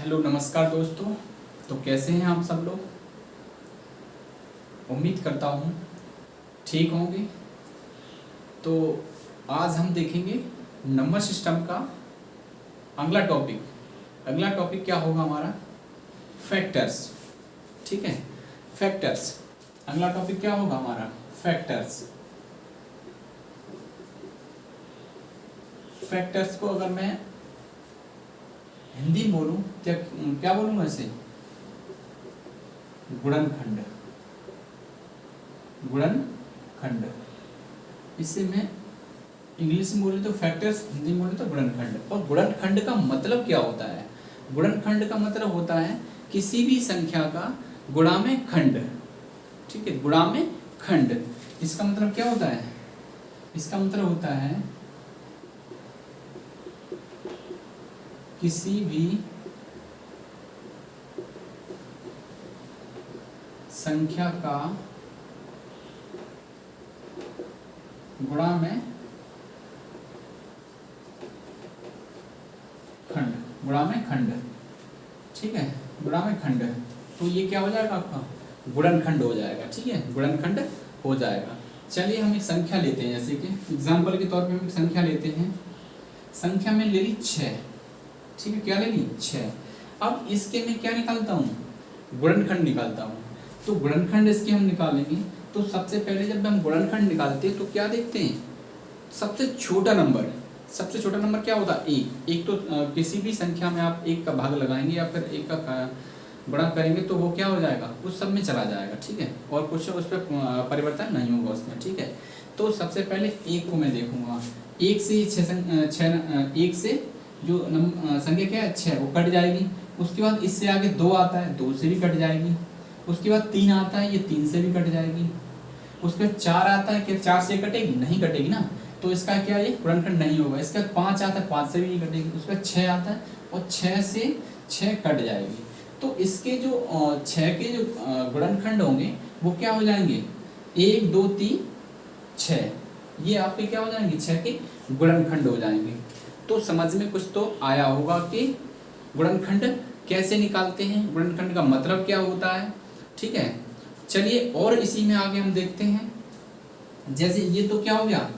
Hello नमस्कार दोस्तों। तो कैसे हैं आप सब लोग। उम्मीद करता हूँ ठीक होंगे। तो आज हम देखेंगे नंबर सिस्टम का अगला टॉपिक क्या होगा हमारा, फैक्टर्स। ठीक है, फैक्टर्स। अगला टॉपिक क्या होगा हमारा, फैक्टर्स। फैक्टर्स को अगर मैं हिंदी में बोलूं क्या क्या बोलूंगा इसे, गुणनखंड। इसे मैं इंग्लिश में बोले तो फैक्टर्स, हिंदी में बोले तो गुणनखंड। और गुणनखंड का मतलब क्या होता है, गुणनखंड का मतलब होता है किसी भी संख्या का गुणा में खंड। ठीक है, गुणा में खंड। इसका मतलब क्या होता है, इसका मतलब होता है किसी भी संख्या का गुणा में खंड, गुणा में खंड। ठीक है, गुणा में खंड। तो ये क्या हो जाएगा आपका, गुणनखंड हो जाएगा। ठीक है, गुणनखंड हो जाएगा। चलिए हम एक संख्या लेते हैं, जैसे कि एग्जाम्पल के तौर पे हम एक संख्या लेते हैं। संख्या में ले ली 6। ठीक है, क्या ले ली 6। अब इसके मैं क्या निकालता हूँ, गुणनखंड निकालता हूँ। तो गुणनखंड इसके हम निकालेंगे तो सबसे पहले जब हम गुणनखंड निकालते हैं तो क्या देखते हैं, सबसे छोटा नंबर क्या होता है, एक तो किसी भी संख्या में आप एक का भाग लगाएंगे या फिर एक का गुणा करेंगे तो वो क्या हो जाएगा, उस सब में चला जाएगा। ठीक है, और कुछ उस पर परिवर्तन नहीं होगा उसमें। ठीक है, तो सबसे पहले एक को मैं देखूंगा। एक से एक से जो संख्या क्या है 6, वो कट जाएगी। उसके बाद इससे आगे 2 आता है, 2 से भी कट जाएगी। उसके बाद 3 आता है, ये 3 से भी कट जाएगी। उसके बाद 4 आता है, क्या 4 से कटेगी, नहीं कटेगी ना, तो इसका क्या ये गुणनखंड नहीं होगा। इसके बाद 5 आता है, 5 से भी नहीं कटेगी। उसके बाद 6 आता है और 6 से 6 कट जाएगी। तो इसके जो 6 के जो गुणनखंड होंगे वो क्या हो जाएंगे, 1 2 3 6। ये आपके क्या हो जाएंगे, 6 के गुणनखंड हो जाएंगे। तो समझ में कुछ तो आया होगा कि गुणनखंड कैसे निकालते हैं, गुणनखंड का मतलब क्या होता है। ठीक है, चलिए और इसी में आगे हम देखते हैं। जैसे ये तो क्या हो गया,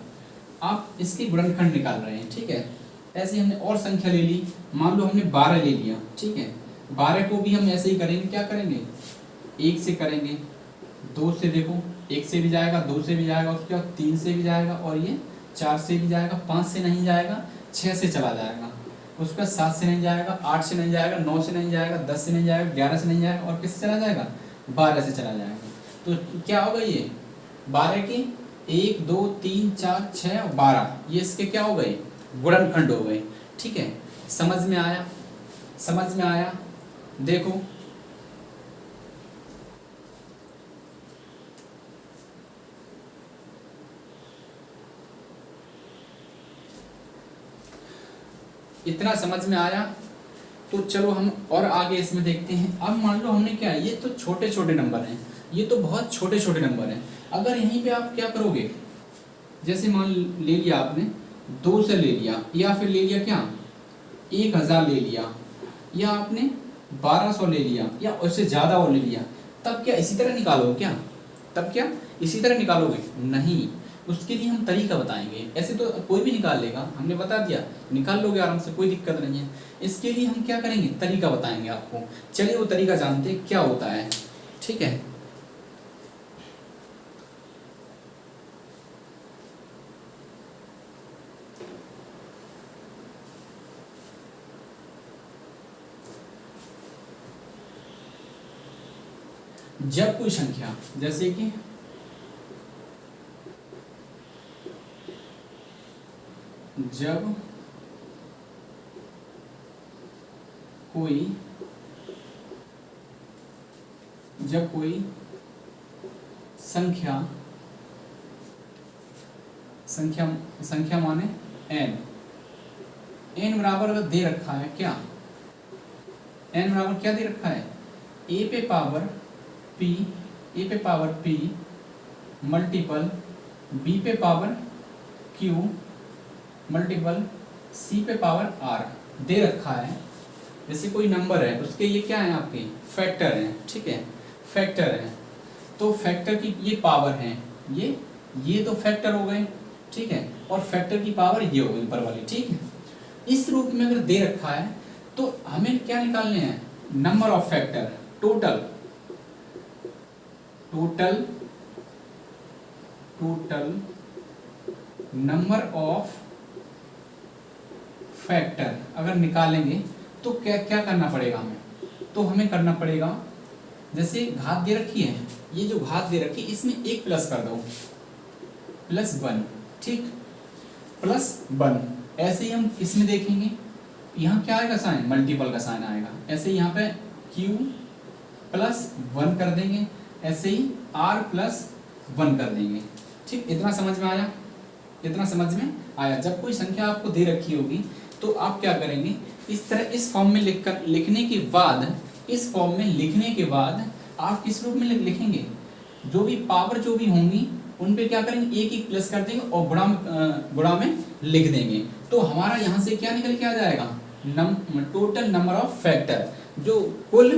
आप इसकी गुणनखंड निकाल रहे हैं। ठीक है, ऐसे हमने और संख्या ले ली, मान लो हमने 12 ले लिया। ठीक है, 12 को भी हम ऐसे ही करेंगे, क्या करेंगे, 1 से करेंगे, 2 से, देखो 1 से भी जाएगा, 2 से भी जाएगा, उसके बाद 3 से भी जाएगा और ये 4 से भी जाएगा, 5 से नहीं जाएगा, 6 से चला जाएगा। उसके बाद 7 से नहीं जाएगा, 8 से नहीं जाएगा, 9 से नहीं जाएगा, 10 से नहीं जाएगा, 11 से नहीं जाएगा और किससे चला जाएगा, 12 से चला जाएगा। तो क्या होगा, ये 12 के 1 2 3 4 6 और 12, ये इसके क्या हो गए, गुणनखंड हो गए। ठीक है, समझ में आया, समझ में आया। देखो इतना समझ में आया। तो चलो हम और आगे इसमें देखते हैं। अब मान लो हमने क्या, ये तो छोटे छोटे नंबर हैं, ये तो बहुत छोटे छोटे नंबर हैं। अगर यहीं पे आप क्या करोगे, जैसे मान ले लिया आपने 2 से ले लिया, या फिर ले लिया क्या 1000 ले लिया, या आपने 1200 ले लिया, या उससे ज़्यादा और ले लिया, तब क्या इसी तरह निकालोगे क्या, तब क्या इसी तरह निकालोगे, नहीं। उसके लिए हम तरीका बताएंगे। ऐसे तो कोई भी निकाल लेगा, हमने बता दिया, निकाल लोगे आराम से, कोई दिक्कत नहीं है। इसके लिए हम क्या करेंगे, तरीका बताएंगे आपको। चलिए वो तरीका जानते हैं क्या होता है। ठीक है, जब कोई संख्या, जैसे कि जब कोई संख्या माने n बराबर अगर दे रखा है, क्या n बराबर क्या दे रखा है, a पे पावर p मल्टीपल b पे पावर q मल्टीपल c पे पावर r दे रखा है। जैसे कोई नंबर है उसके ये क्या है आपके फैक्टर हैं, ठीक है, फैक्टर है, तो फैक्टर की ये पावर है, ये तो फैक्टर हो गए, ठीक है, और फैक्टर की पावर ये हो गई ऊपर वाली, ठीक है। इस रूप में अगर दे रखा है तो हमें क्या निकालने हैं, number of factor, total number of factor अगर निकालेंगे तो क्या क्या करना पड़ेगा हमें, तो हमें करना पड़ेगा, जैसे घात दे रखी है, ये जो घात दे रखी है इसमें एक प्लस कर दो, +1, ठीक, +1। ऐसे ही हम इसमें देखेंगे, यहाँ क्या आएगा साइन, मल्टीपल का साइन आएगा, ऐसे ही यहाँ पे Q+1 कर देंगे, ऐसे ही R+1 कर देंगे, ठीक। इतना समझ में आया, इतना समझ में आया। जब कोई संख्या आपको दे रखी होगी तो आप क्या करेंगे, इस तरह इस फॉर्म में लिखने के बाद, इस फॉर्म में लिखने के बाद आप किस रूप में लिखेंगे, जो भी पावर जो भी होंगी उन पे क्या करेंगे, एक एक प्लस कर देंगे और गुणा में लिख देंगे, तो हमारा यहाँ से क्या निकल के आ जाएगा, टोटल नंबर ऑफ फैक्टर, जो कुल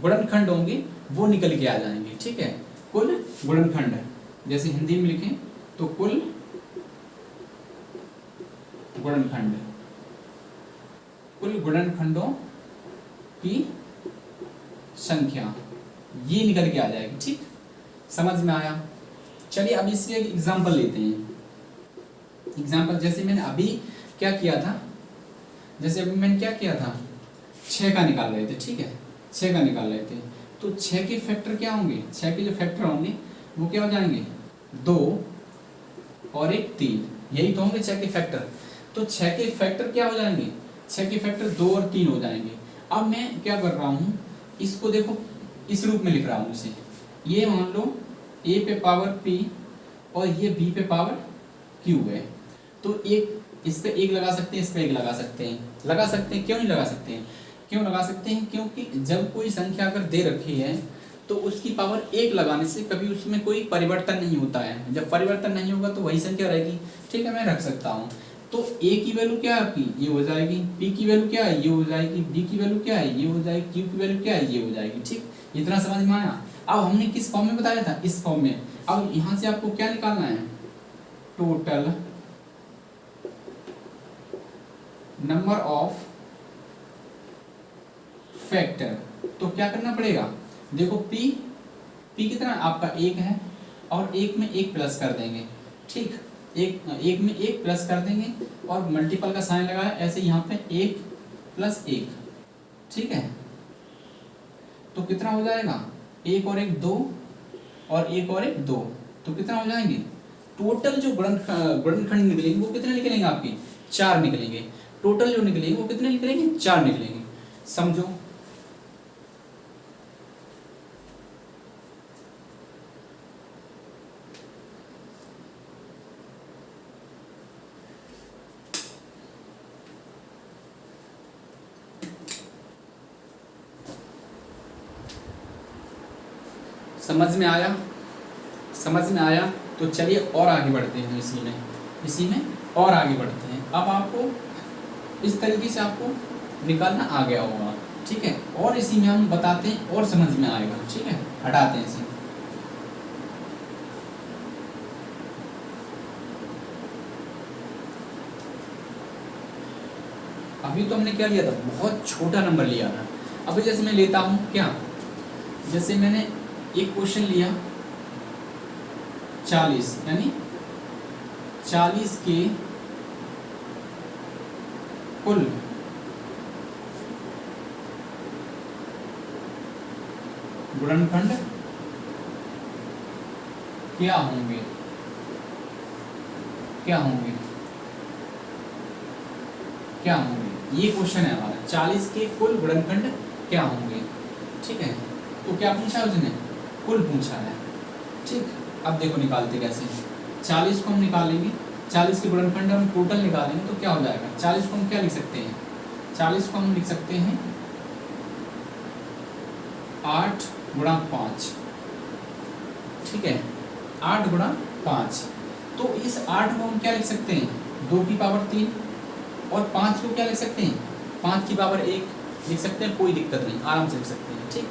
गुणनखंड होंगे वो निकल के आ जाएंगे, ठीक है, कुल गुणनखंड। जैसे हिंदी में लिखें तो कुल गुणनखंड, कुल गुणनखंडों की संख्या ये निकल के आ जाएगी, ठीक, समझ में आया। चलिए अब इसके एक एग्जांपल लेते हैं। एग्जांपल जैसे मैंने अभी क्या किया था, जैसे अभी मैंने क्या किया था, 6 का निकाल रहे थे, ठीक है, 6 का निकाल रहे थे, तो 6 के फैक्टर क्या होंगे, 6 के जो फैक्टर होंगे वो क्या हो जाएंगे, 2 और 1 3, यही तो होंगे 6 के फैक्टर। तो 6 के फैक्टर क्या हो जाएंगे, 6 के फैक्टर 2 और 3 हो जाएंगे। अब मैं क्या कर रहा हूँ, इसको देखो इस रूप में लिख रहा हूँ इसे, ये मान लो a पे पावर p और ये b पे पावर q है, तो एक इस पे एक लगा सकते हैं, इस पे एक लगा सकते हैं, क्यों नहीं लगा सकते हैं, क्यों लगा सकते हैं, क्योंकि जब कोई संख्या अगर दे रखी है तो उसकी पावर एक लगाने से कभी उसमें कोई परिवर्तन नहीं होता है, जब परिवर्तन नहीं होगा तो वही संख्या रहेगी, ठीक है, मैं रख सकता हूँ। तो a की वैल्यू क्या है आपकी, ये हो जाएगी, p की वैल्यू क्या है, ये हो जाएगी, b की वैल्यू क्या है, ये हो जाएगी, q की वैल्यू क्या है, ये हो जाएगी, ठीक। इतना समझ में आया। अब हमने किस फॉर्म में बताया था, इस फॉर्म में। अब यहां से आपको क्या निकालना है, टोटल नंबर ऑफ फैक्टर। तो क्या करना पड़ेगा, देखो p कितना आपका 1 है और 1 में 1 प्लस कर देंगे, ठीक, एक में 1 प्लस कर देंगे और मल्टीपल का साइन लगाया, ऐसे यहाँ पे 1 + 1, ठीक है, तो कितना हो जाएगा, 1 और 1 2 और 1 और 1 2, तो कितना हो जाएंगे, टोटल जो गुणनखंड निकलेंगे वो कितने निकलेंगे आपके, 4 निकलेंगे, टोटल जो निकलेंगे वो कितने निकलेंगे, 4 निकलेंगे, समझो। समझ में आया, समझ में आया। तो चलिए और आगे बढ़ते हैं, इसी में और आगे बढ़ते हैं। अब आपको इस तरीके से आपको निकालना आ गया होगा, ठीक है, और इसी में हम बताते हैं और समझ में आएगा, ठीक है, हटाते हैं इसे। अभी तो हमने क्या लिया था, बहुत छोटा नंबर लिया था। अभी जैसे मैं लेता हूँ क्या, जैसे मैंने एक क्वेश्चन लिया 40, यानी 40 के कुल गुणनखंड क्या होंगे, ये क्वेश्चन है हमारा, 40 के कुल गुणनखंड क्या होंगे, ठीक है। तो क्या पूछा उसने, कुल पूछा है, ठीक। अब देखो निकालते कैसे, 40 को हम निकालेंगे, 40 के गुणनखंड हम टोटल निकालेंगे तो क्या हो जाएगा, 40 को हम क्या लिख सकते हैं, 40 को हम लिख सकते हैं 8 × 5, ठीक है, 8 × 5। तो इस 8 को हम क्या लिख सकते हैं, 2 की पावर 3, और 5 को क्या लिख सकते हैं, 5 की पावर 1, लिख सकते हैं, कोई दिक्कत नहीं, आराम से लिख सकते हैं। ठीक,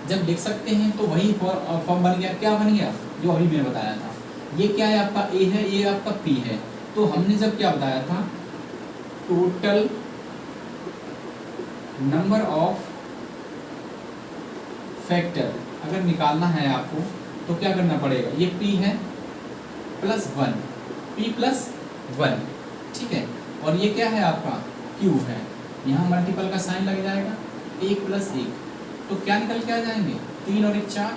जब लिख सकते हैं तो वही फॉर्म बन गया। क्या बन गया? जो अभी मैंने बताया था, ये क्या है आपका ए है, ये आपका पी है। तो हमने जब क्या बताया था, टोटल नंबर ऑफ फैक्टर अगर निकालना है आपको तो क्या करना पड़ेगा, ये p है प्लस 1, p प्लस 1, ठीक है, और ये क्या है आपका q है। यहाँ मल्टीपल का साइन लग जाएगा, 1 प्लस 1, तो क्या निकल के आ जाएंगे, 3 और 1 4,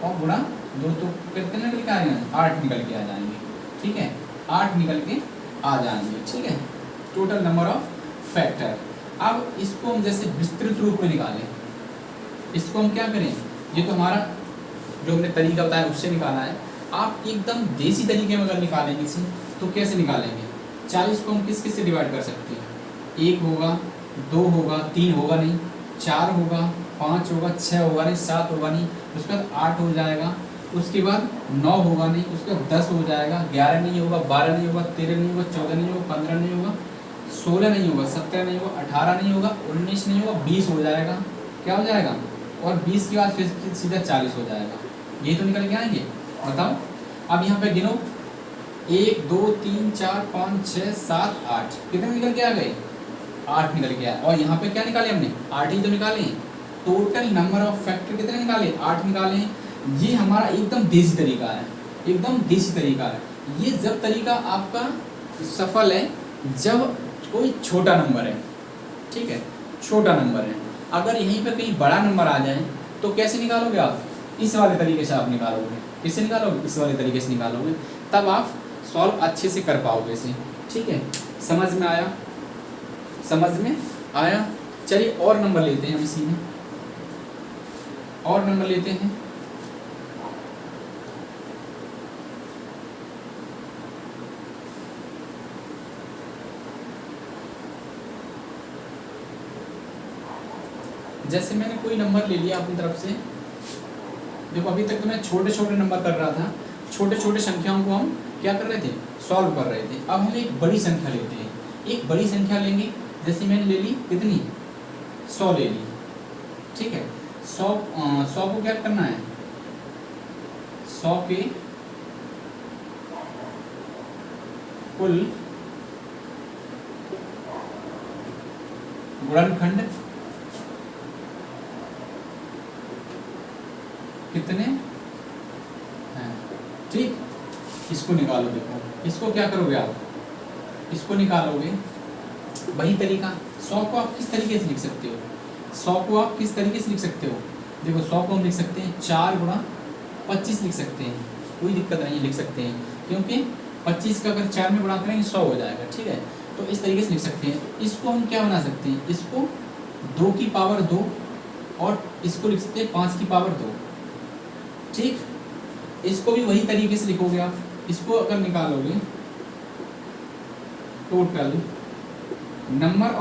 और गुणा 2 तो कितने निकल के आ जाएंगे, 8 निकल के आ जाएंगे। ठीक है, 8 निकल के आ जाएंगे। ठीक है, टोटल नंबर ऑफ फैक्टर। अब इसको हम जैसे विस्तृत रूप में निकालें, इसको हम क्या करें, ये तो हमारा जो हमने तरीका बताया उससे निकाला है। आप एकदम देसी तरीके में अगर निकालेंगे इसे तो कैसे निकालेंगे, 40 को हम किस किस से डिवाइड कर सकते हैं, 1 होगा, 2 होगा, 3 होगा नहीं, 4 होगा, 5 होगा, 6 होगा नहीं, 7 होगा नहीं, उसके बाद 8 हो जाएगा, उसके बाद 9 होगा नहीं, उसके बाद 10 हो जाएगा, 11 नहीं होगा, 12 नहीं होगा, 13 नहीं होगा, 14 नहीं होगा, 15 नहीं होगा, 16 नहीं होगा, 17 नहीं होगा, 18 नहीं होगा, 19 नहीं होगा, 20 हो जाएगा। क्या हो जाएगा, और 20 के बाद फिर सीधा 40 हो जाएगा। यही तो निकल के आएंगे, बताओ। अब यहाँ पे गिनो, 1 2 3 4 5 6 7 8, कितने निकल के आ गए, 8 निकल के आए। और यहाँ पे क्या निकाले हमने, 8 ही तो निकाले। टोटल नंबर ऑफ फैक्टर कितने निकाले, 8 निकाले। ये हमारा एकदम देसी तरीका है, एकदम देसी तरीका है। ये जब तरीका आपका सफल है जब कोई छोटा नंबर है, ठीक है, छोटा नंबर है। अगर यहीं पे कहीं बड़ा नंबर आ जाए तो कैसे निकालोगे आप, इस वाले तरीके से आप निकालोगे। किससे निकालोगे, इस वाले तरीके से निकालोगे, तब आप सॉल्व अच्छे से कर पाओगे इसे। ठीक है, समझ में आया, समझ में आया। चलिए और नंबर लेते हैं हम इसी में, और नंबर लेते हैं। जैसे मैंने कोई नंबर ले लिया अपनी तरफ से, देखो अभी तक तो मैं छोटे छोटे नंबर कर रहा था, छोटे छोटे संख्याओं को हम क्या कर रहे थे, सॉल्व कर रहे थे। अब हम एक बड़ी संख्या लेते हैं, एक बड़ी संख्या लेंगे। जैसे मैंने ले ली कितनी, 100 ले ली। ठीक है, 100 को क्या करना है, 100 के कुल गुणनखंड कितने हैं। ठीक, इसको निकालो। देखो इसको क्या करोगे आप, इसको निकालोगे, वही तरीका। 100 को आप किस तरीके से लिख सकते हो, 100 को आप किस तरीके से लिख सकते हो, देखो 100 को हम लिख सकते हैं 4 गुणा 25 लिख सकते हैं, कोई दिक्कत नहीं, लिख सकते हैं, क्योंकि 25 का अगर 4 में गुणा करेंगे 100 हो जाएगा। ठीक है, तो इस तरीके से लिख सकते हैं। इसको हम क्या बना सकते हैं, इसको 2 की पावर 2, और इसको लिख सकते हैं 5 की पावर 2। ठीक, इसको भी वही तरीके से लिखोगे आप। इसको अगर निकालोगे, टोटल नंबर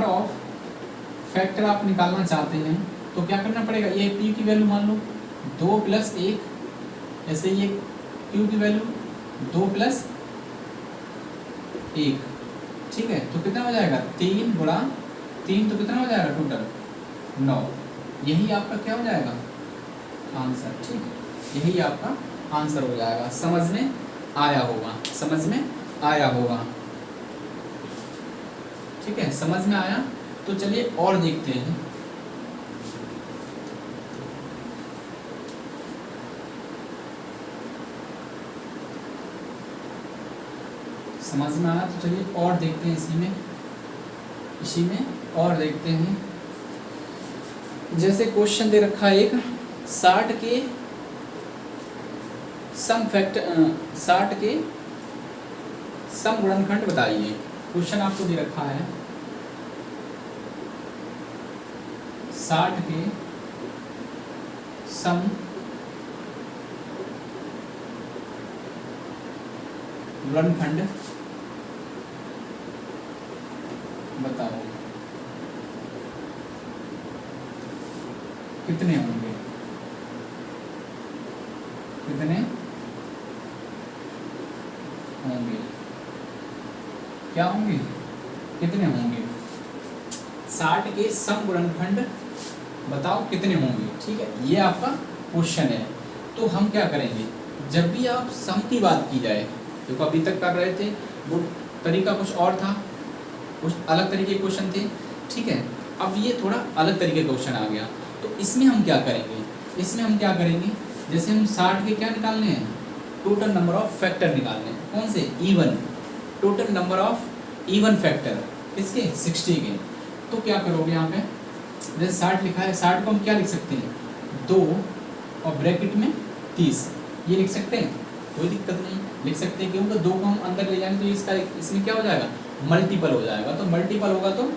ऑफ फैक्टर आप निकालना चाहते हैं तो क्या करना पड़ेगा, ये p की वैल्यू मान लो 2 प्लस 1, ऐसे ये q की वैल्यू 2 प्लस 1। ठीक है, तो कितना हो जाएगा, 3 गुणा 3, तो कितना हो जाएगा टोटल 9। यही आपका क्या हो जाएगा, आंसर। ठीक, यही आपका आंसर हो जाएगा। समझ में आया होगा, समझ में आया होगा। ठीक है, समझ में आया। तो चलिए और देखते हैं। समझ में आया, तो चलिए और देखते हैं इसी में और देखते हैं। जैसे क्वेश्चन दे रखा है एक, 60 के सम गुणनखंड बताइए। क्वेश्चन आपको दे रखा है 60 के सम गुणनखंड बताओ, कितने होंगे, कितने होंगे, क्या होंगे, कितने होंगे। 60 के सम गुणनखंड बताओ कितने होंगे, ठीक है, ये आपका क्वेश्चन है। तो हम क्या करेंगे, जब भी आप सम की बात की जाए, देखो अभी तक कर रहे थे वो तरीका कुछ और था, कुछ अलग तरीके के क्वेश्चन थे, ठीक है, अब ये थोड़ा अलग तरीके का क्वेश्चन आ गया। तो इसमें हम क्या करेंगे, इसमें हम क्या करेंगे, जैसे हम 60 के क्या निकालने हैं, टोटल नंबर ऑफ फैक्टर निकालने हैं, कौन से, even, total number of even factor किसके, 60 के। तो क्या करोगे यहाँ पे, जैसे 60 लिखा है, 60 को हम क्या लिख सकते हैं, 2 और ब्रैकेट में 30, ये लिख सकते हैं, कोई दिक्कत नहीं, लिख सकते हैं, क्योंकि 2 को हम अंदर ले जाएंगे तो इसका इसमें क्या हो जाएगा, मल्टीपल हो जाएगा, तो मल्टीपल होगा तो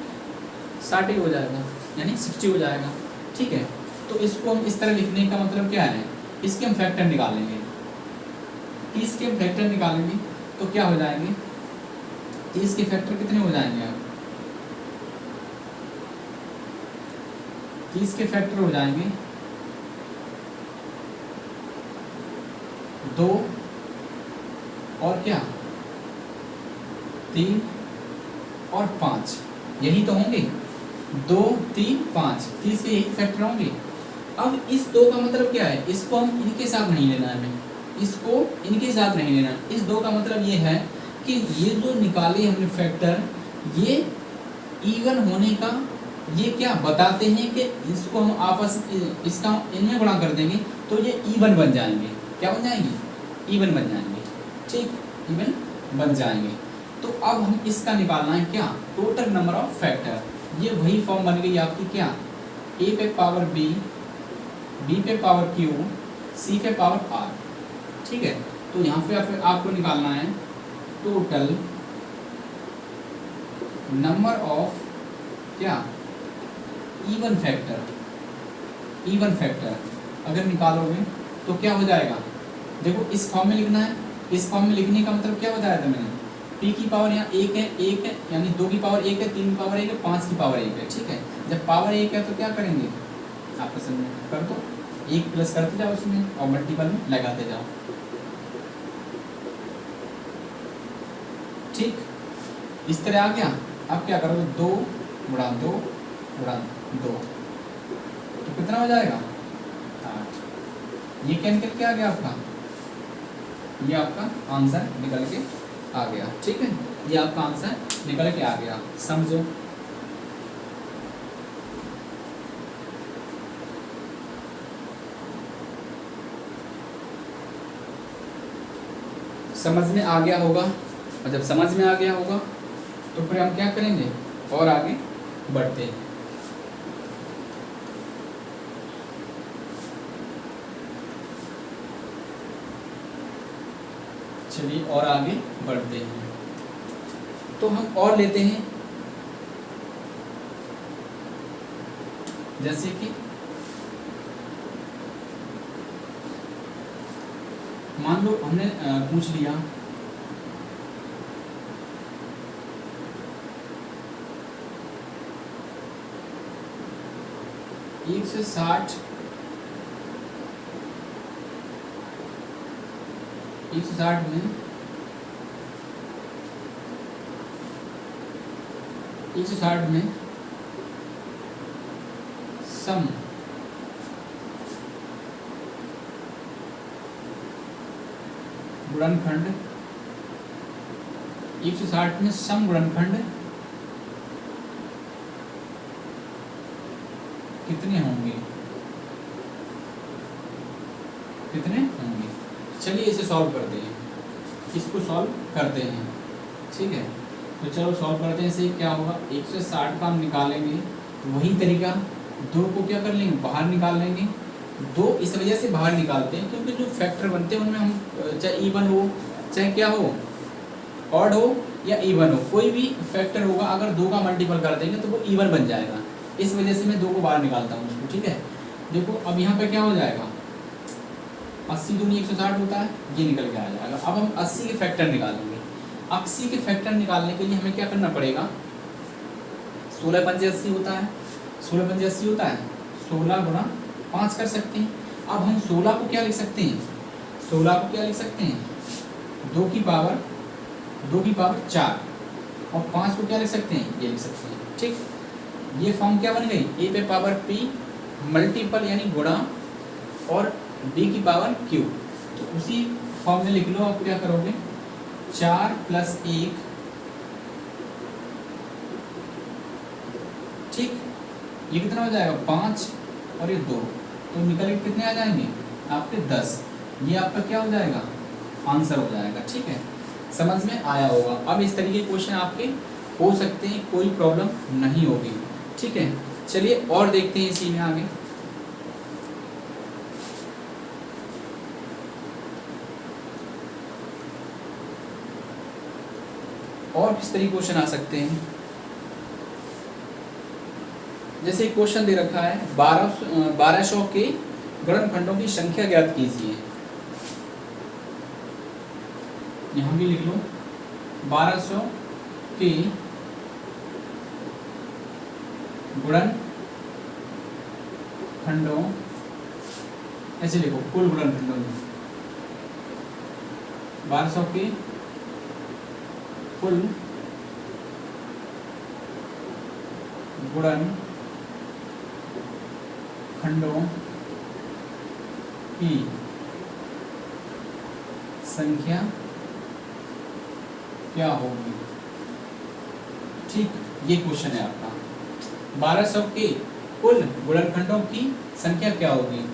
60 ही हो जाएगा, यानी 60 हो जाएगा, ठीक है। तो इसको हम इस तरह लिखने का मतलब क्या है, इसके हम फैक्टर निकालेंगे, 30 के हम फैक्टर निकालेंगे तो क्या हो जाएंगे, 30 के फैक्टर कितने हो जाएंगे आप, 30 के फैक्टर हो जाएंगे 2 और क्या, 3 और 5, यही तो होंगे, 2 3 5, 30 के यही फैक्टर होंगे। अब इस 2 का मतलब क्या है, इसको हम इनके साथ नहीं लेना है, हमें इसको इनके साथ नहीं लेना, इस 2 का मतलब ये है कि ये जो निकाले हमने फैक्टर, ये इवन होने का ये क्या बताते हैं कि इसको हम आपस इसका इनमें गुणा कर देंगे तो ये इवन बन जाएंगे, क्या बन जाएंगे, इवन बन जाएंगे, ठीक, इवन बन जाएंगे। तो अब हम इसका निकालना है क्या, टोटल नंबर ऑफ फैक्टर, ये वही फॉर्म बन गई आपकी क्या, a पे पावर b, b पे पावर q, c पे पावर r, ठीक है। तो यहाँ पे आपको निकालना है टोटल नंबर ऑफ क्या, इवन फैक्टर, इवन फैक्टर अगर निकालोगे तो क्या हो जाएगा, देखो इस फॉर्म में लिखना है, इस फॉर्म में लिखने का मतलब क्या बताया था मैंने, p की पावर यहाँ 1 है, यानी 2 की पावर 1 है, 3 की पावर 1 है, 5 की पावर 1 है, ठीक है। जब पावर 1 है तो क्या करेंगे, आप पसंद कर दो, 1 प्लस करते जाओ उसमें और मल्टीपल में लगाते जाओ, ठीक, इस तरह आ गया। अब क्या करोगे, 2 गुणा 2 गुणा 2, तो कितना हो जाएगा, 8। ये क्या निकल के आ गया आपका, ये आपका आंसर निकल के आ गया, ठीक है, ये आपका आंसर निकल के आ गया, समझो। समझ में आ गया होगा, और जब समझ में आ गया होगा तो फिर हम क्या करेंगे, और आगे बढ़ते हैं। चलिए और आगे बढ़ते हैं, तो हम और लेते हैं, जैसे कि मान लो हमने पूछ लिया एक से 60 में 160 में सम गुणनखंड, 160 में सम गुणनखंड कितने होंगे, कितने होंगे। चलिए इसे सॉल्व करते हैं, इसको सॉल्व करते हैं, ठीक है। तो चलो सॉल्व करते हैं, इसे क्या होगा, 160 का हम निकालेंगे तो वही तरीका, 2 को क्या कर लेंगे, बाहर निकाल लेंगे। 2 इस वजह से बाहर निकालते हैं क्योंकि जो फैक्टर बनते हैं उनमें हम चाहे इवन हो चाहे क्या हो, ऑड हो या इवन हो, कोई भी फैक्टर होगा अगर 2 का मल्टीपल कर देंगे तो वो इवन बन जाएगा, इस वजह से मैं 2 को बाहर निकालता हूँ उसको, ठीक है। देखो अब यहाँ पे क्या हो जाएगा, 80 दूनी 160 होता है, ये निकल के आ जाएगा। अब हम 80 के फैक्टर निकालेंगे, 80 के फैक्टर निकालने के लिए हमें क्या करना पड़ेगा, 16 पंजे 80 होता है, 16 पंजे 80 होता है, 16 गुणा 5 कर सकते हैं। अब हम 16 को क्या लिख सकते हैं, 16 को क्या लिख सकते हैं, 2 की पावर 4, और 5 को क्या लिख सकते हैं, ये लिख सकते हैं, ठीक। ये फॉर्म क्या बन गई, ए पे पावर p मल्टीपल यानी गुणा और b की पावर q। तो उसी फॉर्म में लिख लो। आप क्या करोगे, 4 + 1, ठीक, ये कितना हो जाएगा 5 और ये 2, तो निकल के कितने आ जाएंगे आपके 10। ये आपका क्या हो जाएगा, आंसर हो जाएगा। ठीक है, समझ में आया होगा। अब इस तरीके के क्वेश्चन आपके हो सकते हैं, कोई प्रॉब्लम नहीं होगी। ठीक है, चलिए और देखते हैं इसी में आगे। और किस तरीके क्वेश्चन आ सकते हैं, जैसे एक क्वेश्चन दे रखा है 1200 के गुणनखंडों की संख्या ज्ञात कीजिए। यहां भी लिख लो 1200 के गुणनखंडों, ऐसे लिखो कुल गुणनखंडों में 1200 के कुल गुणनखंडों की संख्या क्या होगी। ठीक, ये क्वेश्चन है आपका, 1200 के कुल गुणनखंडों की संख्या क्या होगी,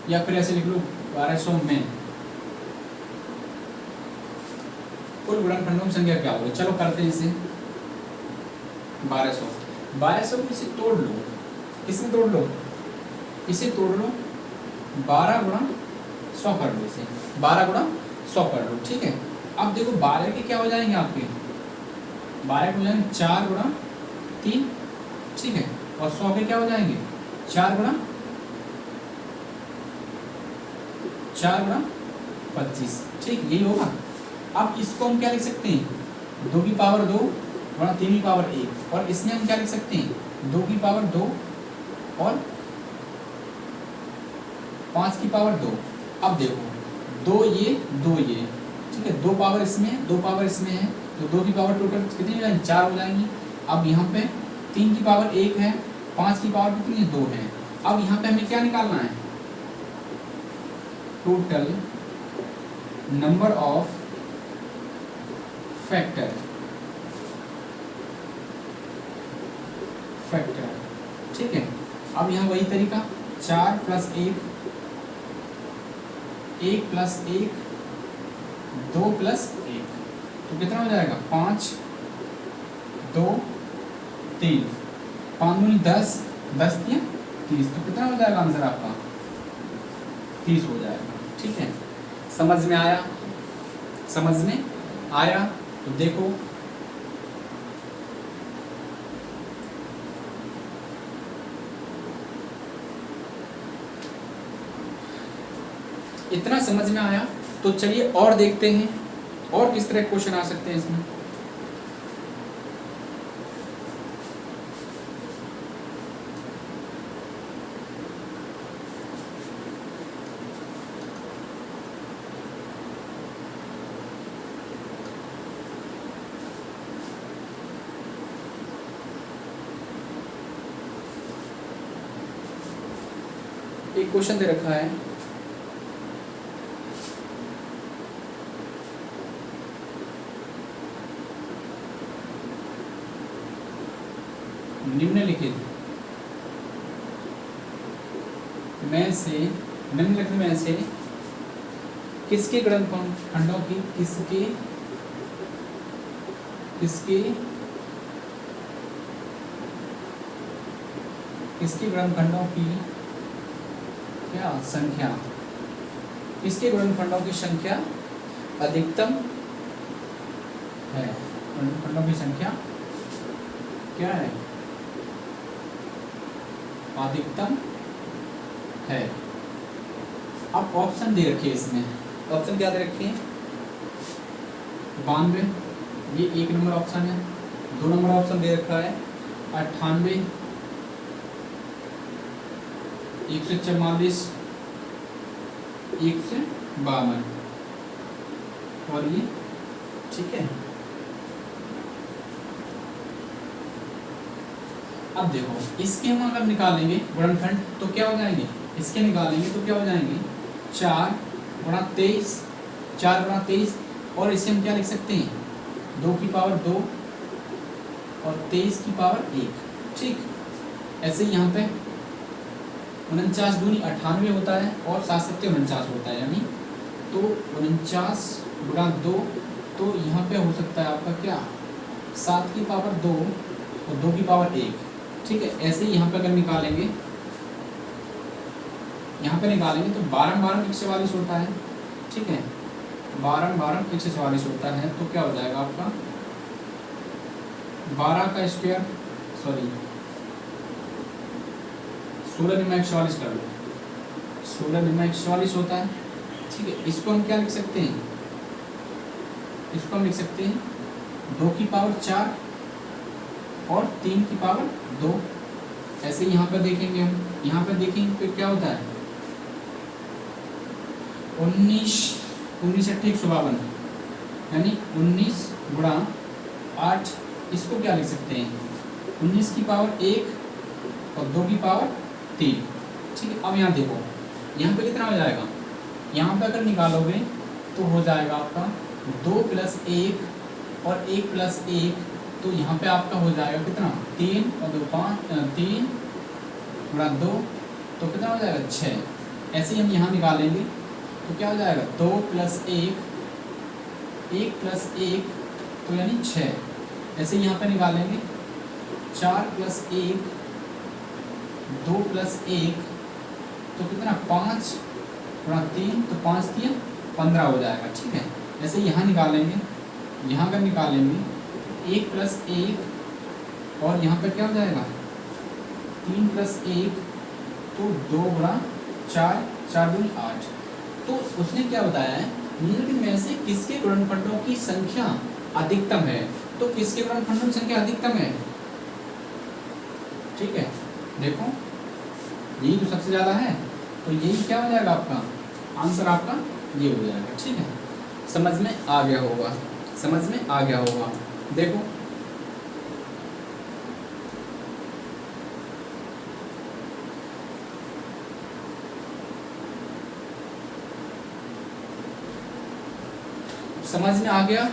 या फिर ऐसे लिख लो 1200 में कुल गुणनखंडों की संख्या क्या होगी। चलो करते हैं इसे। 1200 को इसे तोड़ लो, किसमें तोड़ लो, इसे तोड़ लो 12 गुणा 100 कर लो, इसे 12 गुणा 100 कर लो। ठीक है, अब देखो 12 के क्या हो जाएंगे आपके, 12 के हो जाएंगे 4 गुणा 3, ठीक है, और 100 के क्या हो जाएंगे 4 गुणा 25। ठीक, यही होगा। अब इसको हम क्या लिख सकते हैं, 2 की पावर 2 गुणा 3 की पावर 1, और इसमें हम क्या लिख सकते हैं 2 की पावर 2 और 5 की पावर 2। अब देखो 2 ये, ठीक है, 2 पावर इसमें 2 पावर इसमें है, तो 2 की पावर टोटल कितनी हो जाएंगी 4 हो जाएंगी। अब यहाँ पे 3 की पावर 1 है, 5 की पावर कितनी है 2 है। अब यहाँ पे हमें क्या निकालना है, टोटल नंबर ऑफ फैक्टर, ठीक है। अब यहाँ वही तरीका 4 + 1, 1 + 1, 2 + 1, तो कितना हो जाएगा 5, 2, 3, 5 दूनी 10, 10 3 30, तो कितना हो जाएगा आंसर आपका 30 हो जाएगा। ठीक है, समझ में आया, समझ में आया। तो देखो इतना समझ में आया, तो चलिए और देखते हैं और किस तरह क्वेश्चन आ सकते हैं इसमें। एक क्वेश्चन दे रखा है निम्नलिखित में से किसके गुणनखंडों की किसके गुणनखंडों की क्या संख्या, किसके गुणनखंडों की संख्या अधिकतम है, गुणनखंडों की संख्या क्या है अधिकतम है। अब ऑप्शन दे रखिए इसमें, ऑप्शन क्या दे रखे हैं 92, ये 1 नंबर ऑप्शन है। 2 नंबर ऑप्शन दे रखा है 98, 144, 152, और ये, ठीक है। अब देखो इसके हम अगर निकालेंगे गुणनखंड तो क्या हो जाएंगे, इसके निकालेंगे तो क्या हो जाएंगे 4 गुणा 23, 4 गुणा 23, और इसे हम क्या लिख सकते हैं 2 की पावर 2 और 23 की पावर 1। ठीक, ऐसे ही यहाँ पे 49 दूनी 98 होता है और 7 सत्ते 49 होता है, यानी तो 49 गुणा 2, तो यहाँ पे हो सकता है आपका क्या 7 की पावर 2 और 2 की पावर 1। ठीक है, ऐसे ही यहाँ पे अगर निकालेंगे, यहाँ पे निकालेंगे तो 12 12 144 होता है। ठीक है, 12 12 144 होता है, तो क्या हो जाएगा आपका 12 का स्क्वायर, सॉरी 16 निमा 144 कर लो, 16 निमा 144 होता है। ठीक है, इसको हम क्या लिख सकते हैं, इसको हम लिख सकते हैं 2 की पावर 4 और 3 की पावर 2। ऐसे यहाँ पर देखेंगे हम, यहाँ पर देखेंगे फिर क्या होता है 19 19 अट्ठे 152, यानी 19 गुणा 8, इसको क्या लिख सकते हैं 19 की पावर 1 और 2 की पावर 3। ठीक है, अब यहाँ देखो यहाँ पे कितना हो जाएगा, यहाँ पे अगर निकालोगे तो हो जाएगा आपका 2 + 1 और 1 + 1, तो यहाँ पे आपका हो जाएगा कितना 3 और 2 5, 3 गुणा 2, तो कितना हो जाएगा 6। ऐसे ही हम यहाँ निकालेंगे तो क्या हो जाएगा 2 + 1, 1 + 1, तो यानी 6। ऐसे यहाँ पे निकालेंगे 4 + 1, 2 + 1, तो कितना 5 गुणा 3, तो 5 3 15 हो जाएगा। ठीक है, ऐसे यहाँ निकालेंगे, यहाँ अगर निकालेंगे 1 + 1 और यहाँ पर क्या हो जाएगा 3 + 1, तो 2 गुणा 4, 4 दूनी 8। तो उसने क्या बताया है निम्नलिखित में से किसके गुणनखंडों की संख्या अधिकतम है, तो किसके गुणनखंडों की संख्या अधिकतम है। ठीक है, देखो यही तो सबसे ज़्यादा है, तो यही क्या हो जाएगा आपका आंसर, आपका ये हो जाएगा। ठीक है, समझ में आ गया होगा, समझ में आ गया होगा। देखो समझ में आ गया,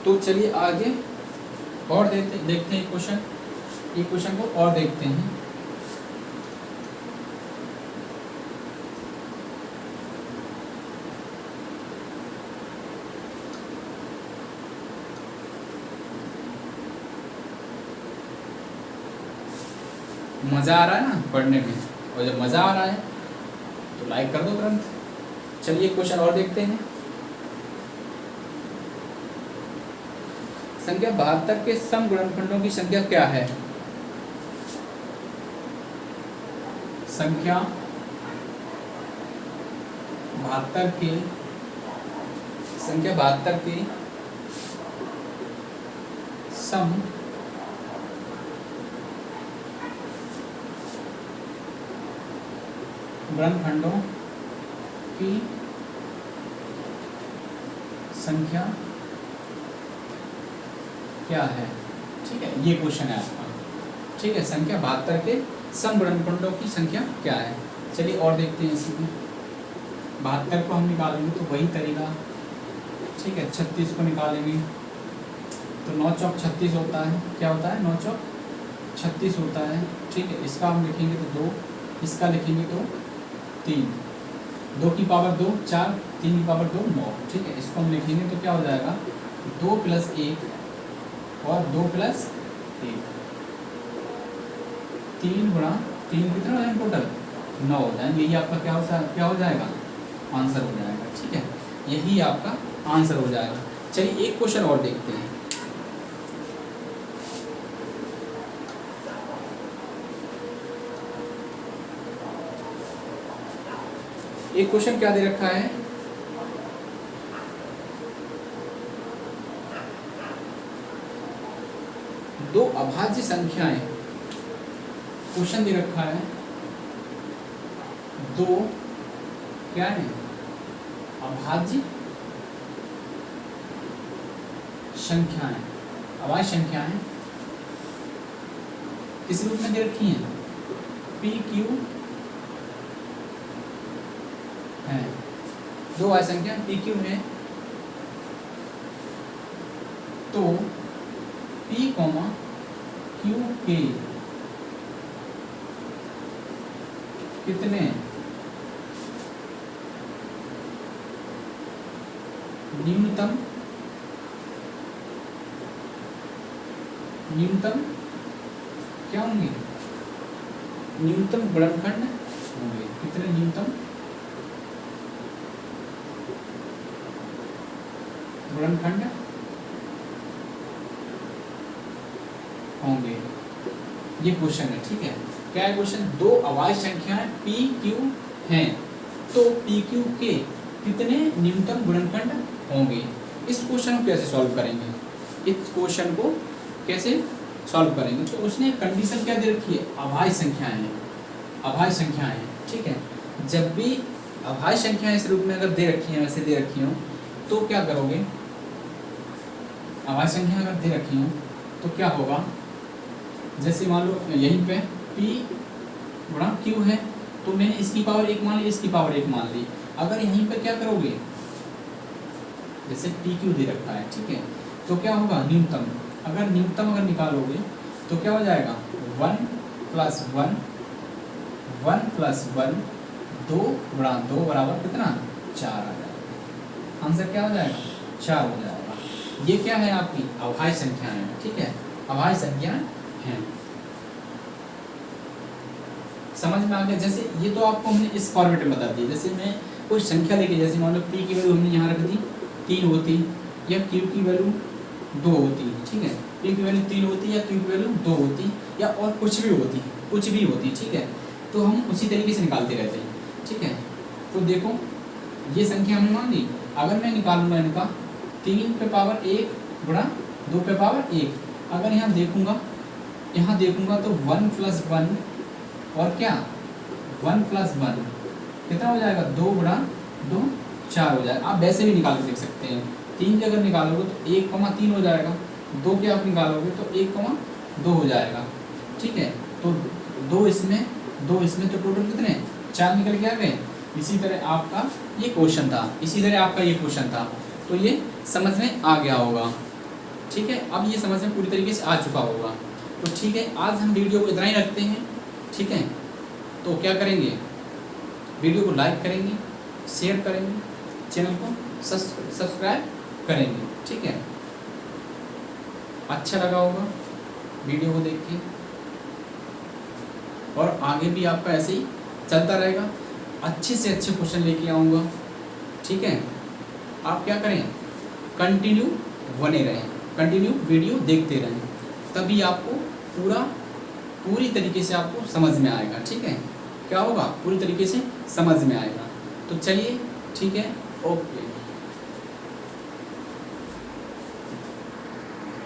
तो चलिए आगे और देखते हैं क्वेश्चन, ये क्वेश्चन को और देखते हैं। मज़ा आ रहा है ना पढ़ने में, और जब मज़ा आ रहा है तो लाइक कर दो तुरंत। चलिए क्वेश्चन और देखते हैं। संख्या 72 के सम गुणनखंडों की संख्या क्या है। संख्या 72 के सम गुणनखंडों की संख्या क्या है। ठीक है, ये क्वेश्चन है आपका। ठीक है, संख्या 72 के सम गुणनखंडों की संख्या क्या है। चलिए और देखते हैं इसमें। 72 को हम निकालेंगे तो वही तरीका। ठीक है, 36 को निकालेंगे तो 9 चौक 36 होता है। क्या होता है 9 चौक 36 होता है। ठीक है, इसका हम लिखेंगे तो 2, इसका लिखेंगे तो 3, 2 की पावर 2 4, 3 की पावर 2 9। ठीक है, इसको हम लिखेंगे तो क्या हो जाएगा 2 + 1 और 2 + 1, 3 गुणा 3 कितना हो जाएगा टोटल 9 हो जाएंगे। यही आपका क्या हो जाएगा आंसर हो जाएगा। ठीक है, यही आपका आंसर हो जाएगा। चलिए एक क्वेश्चन और देखते हैं। एक क्वेश्चन क्या दे रखा है, दो अभाज्य संख्याएं, क्वेश्चन दे रखा है दो क्या है अभाज्य संख्याएं, अभाज्य संख्याएं किस रूप में दे रखी हैं, पी क्यू है, दो अभाज्य संख्या पी क्यू है, तो पी कॉमा क्यू के कितने न्यूनतम क्या होंगे, न्यूनतम गुणनखंड होंगे, कितने न्यूनतम गुणनखंड होंगे। ये क्वेश्चन है, ठीक है। क्या है क्वेश्चन, दो अभाज्य संख्याएं पी क्यू हैं, तो पी क्यू के कितने न्यूनतम गुणनखंड होंगे। इस क्वेश्चन को कैसे सॉल्व करेंगे, इस क्वेश्चन को कैसे सॉल्व करेंगे, तो उसने कंडीशन क्या दे रखी है, अभाज्य संख्याएं हैं, अभाज्य संख्याएं हैं, ठीक है। जब भी अभाज्य संख्याएं इस रूप में अगर दे रखी हैं, वैसे दे रखी हो, तो क्या करोगे, अभाज्य संख्या अगर दे रखी हो तो क्या होगा, जैसे मान लो यहीं पे p गुणा q है, तो मैंने इसकी पावर 1 मान ली, इसकी पावर 1 मान ली। अगर यहीं पे क्या करोगे, जैसे pq दे रखा है, ठीक है, तो क्या होगा, न्यूनतम, अगर न्यूनतम अगर निकालोगे तो क्या हो जाएगा, 1 + 1 1 + 1 2 गुणा 2 बराबर कितना, 4 आ जाएगा। आंसर क्या हो जाएगा, 4 हो जाएगा। ये क्या है, आपकी अभाज्य संख्याएं हैं, ठीक है, अभाज्य संख्याएं हैं। समझ में आ गया। जैसे ये तो आपको हमने इस फॉर्मेट में बता दिया, जैसे मैं कोई संख्या लेके, जैसे मान लो पी की वैल्यू हमने यहाँ रख दी 3 होती, या क्यू की वैल्यू 2 होती, ठीक है, पी की वैल्यू 3 होती या क्यू की वैल्यू 2 होती, या और कुछ भी होती, ठीक है, तो हम उसी तरीके से निकालते रहते हैं, ठीक है। तो देखो ये संख्या हमने मान ली, अगर मैं निकालूंगा इनका 3 पे पावर 1 गुणा 2 पे पावर 1, अगर यहाँ देखूंगा तो 1 + 1 और क्या 1 + 1 कितना हो जाएगा, 2 गुणा 2 4 हो जाएगा। आप वैसे भी निकाल के देख सकते हैं, 3 के अगर निकालोगे तो 1,3 हो जाएगा, 2 के आप निकालोगे तो 1,2 हो जाएगा, ठीक है। तो 2 इसमें तो टोटल कितने 4 निकल के आ गए। इसी तरह आपका ये क्वेश्चन था, तो ये समझ में आ गया होगा, ठीक है। अब ये समझ में पूरी तरीके से आ चुका होगा। तो ठीक है, आज हम वीडियो को इतना ही रखते हैं, ठीक है। तो क्या करेंगे, वीडियो को लाइक करेंगे, शेयर करेंगे, चैनल को सब्सक्राइब करेंगे, ठीक है। अच्छा लगा होगा वीडियो को देख के, और आगे भी आपका ऐसे ही चलता रहेगा, अच्छे से अच्छे क्वेश्चन लेके आऊँगा, ठीक है। आप क्या करें, कंटिन्यू बने रहें, कंटिन्यू वीडियो देखते रहें, तभी आपको पूरी तरीके से आपको समझ में आएगा, ठीक है। क्या होगा, पूरी तरीके से समझ में आएगा। तो चलिए, ठीक है, ओके।